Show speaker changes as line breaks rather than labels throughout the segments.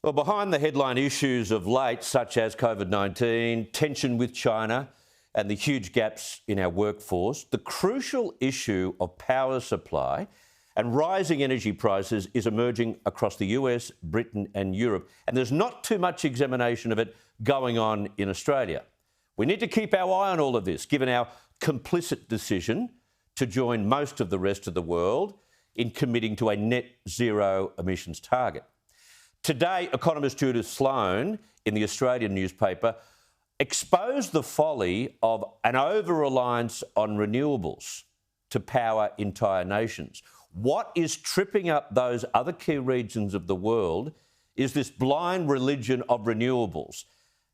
Well, behind the headline issues of late, such as COVID-19, tension with China, and the huge gaps in our workforce, the crucial issue of power supply and rising energy prices is emerging across the US, Britain and Europe. And there's not too much examination of it going on in Australia. We need to keep our eye on all of this, given our complicit decision to join most of the rest of the world in committing to a net zero emissions target. Today, economist Judith Sloan in the Australian newspaper exposed the folly of an over-reliance on renewables to power entire nations. What is tripping up those other key regions of the world is this blind religion of renewables.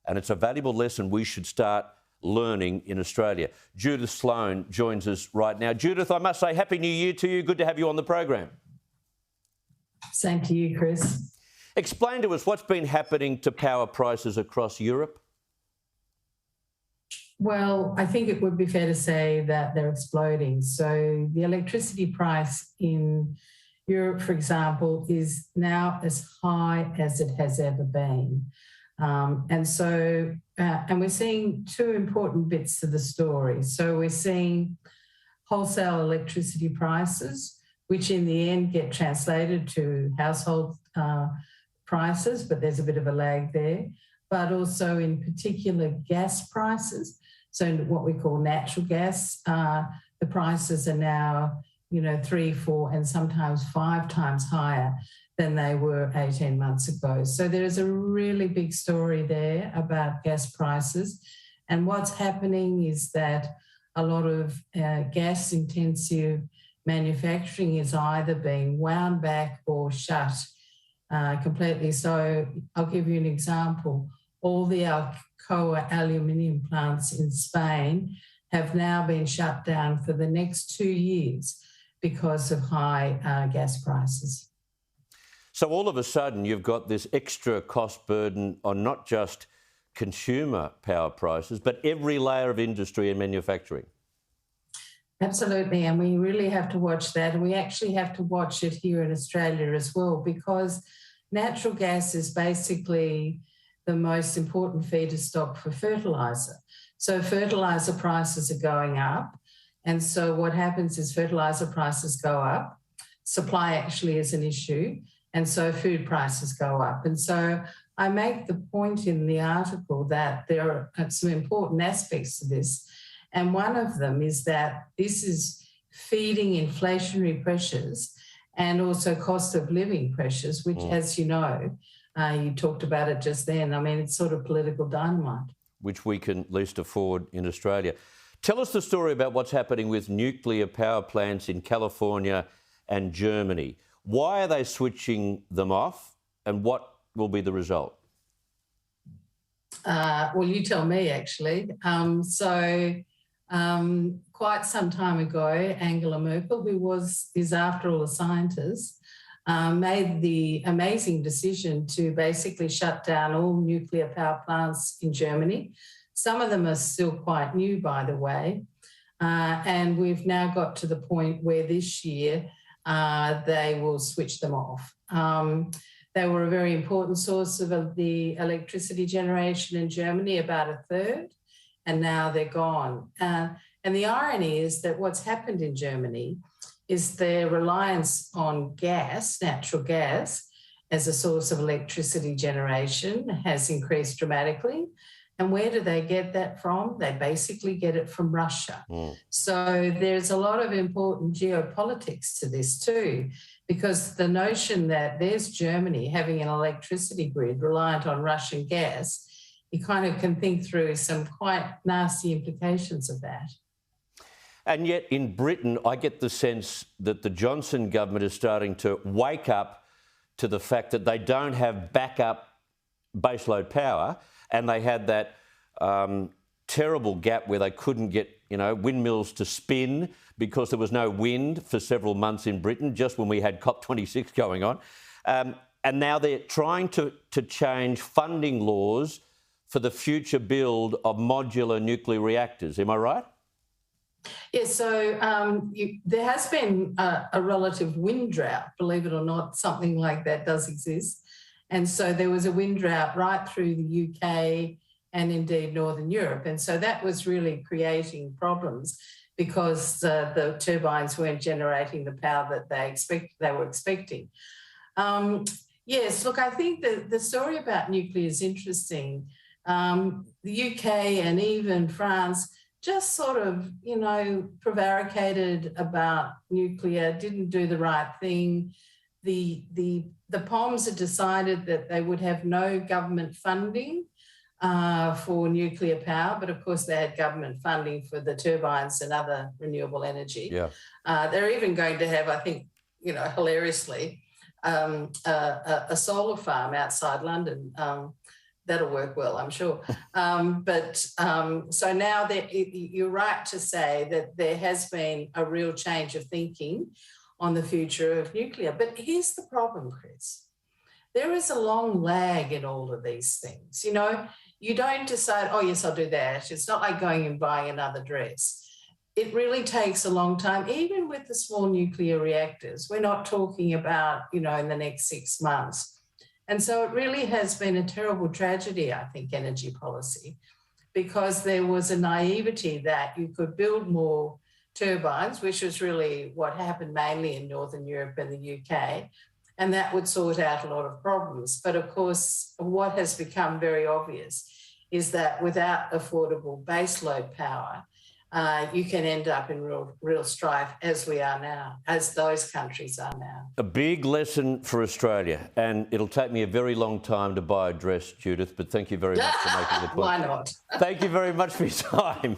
And it's a valuable lesson we should start learning in Australia. Judith Sloan joins us right now. Judith, I must say Happy New Year to you. Good to have you on the program.
Same to you, Chris.
Explain to us what's been happening to power prices across Europe.
Well, I think it would be fair to say that they're exploding. So the electricity price in Europe, for example, is now as high as it has ever been. And we're seeing two important bits to the story. So we're seeing wholesale electricity prices, which in the end get translated to household prices, but there's a bit of a lag there. But also in particular gas prices. So what we call natural gas, the prices are now, 3, 4 and sometimes 5 times higher than they were 18 months ago. So there is a really big story there about gas prices. And what's happening is that a lot of gas-intensive manufacturing is either being wound back or shut completely. So I'll give you an example. All the Alcoa aluminium plants in Spain have now been shut down for the next 2 years because of high gas prices.
So all of a sudden you've got this extra cost burden on not just consumer power prices, but every layer of industry and manufacturing.
Absolutely, and we really have to watch that, and we actually have to watch it here in Australia as well, because natural gas is basically the most important feeder stock for fertilizer. So fertilizer prices are going up, and so what happens is fertilizer prices go up, supply actually is an issue, and so food prices go up. And so I make the point in the article that there are some important aspects to this. And one of them is that this is feeding inflationary pressures and also cost of living pressures, which, as you know, you talked about it just then. I mean, it's sort of political dynamite.
Which we can least afford in Australia. Tell us the story about what's happening with nuclear power plants in California and Germany. Why are they switching them off, and what will be the result?
Well, you tell me, actually. Quite some time ago, Angela Merkel, who is after all a scientist, made the amazing decision to basically shut down all nuclear power plants in Germany. Some of them are still quite new, by the way. And we've now got to the point where this year they will switch them off. They were a very important source of the electricity generation in Germany, about a third, and now they're gone. And the irony is that what's happened in Germany is their reliance on gas, natural gas, as a source of electricity generation has increased dramatically. And where do they get that from? They basically get it from Russia. So there's a lot of important geopolitics to this too, because the notion that there's Germany having an electricity grid reliant on Russian gas, you kind of can think through some quite nasty implications of that.
And yet in Britain, I get the sense that the Johnson government is starting to wake up to the fact that they don't have backup baseload power, and they had that terrible gap where they couldn't get, windmills to spin because there was no wind for several months in Britain, just when we had COP26 going on. And now they're trying to change funding laws for the future build of modular nuclear reactors. Am I right?
Yes, so there has been a relative wind drought, believe it or not, something like that does exist. And so there was a wind drought right through the UK and indeed Northern Europe. And so that was really creating problems because the turbines weren't generating the power that they were expecting. Yes, look, I think the story about nuclear is interesting. The UK and even France just sort of, prevaricated about nuclear, didn't do the right thing. The POMs had decided that they would have no government funding for nuclear power, but of course they had government funding for the turbines and other renewable energy.
Yeah.
They're even going to have, I think, hilariously, a solar farm outside London. That'll work well, I'm sure. So now you're right to say that there has been a real change of thinking on the future of nuclear. But here's the problem, Chris. There is a long lag in all of these things. You don't decide, oh, yes, I'll do that. It's not like going and buying another dress. It really takes a long time, even with the small nuclear reactors. We're not talking about, in the next 6 months. And so it really has been a terrible tragedy, I think, energy policy, because there was a naivety that you could build more turbines, which was really what happened mainly in Northern Europe and the UK, and that would sort out a lot of problems. But of course, what has become very obvious is that without affordable baseload power, you can end up in real strife as we are now, as those countries are now.
A big lesson for Australia, and it'll take me a very long time to buy a dress, Judith, but thank you very much for making the point.
Why not?
Thank you very much for your time.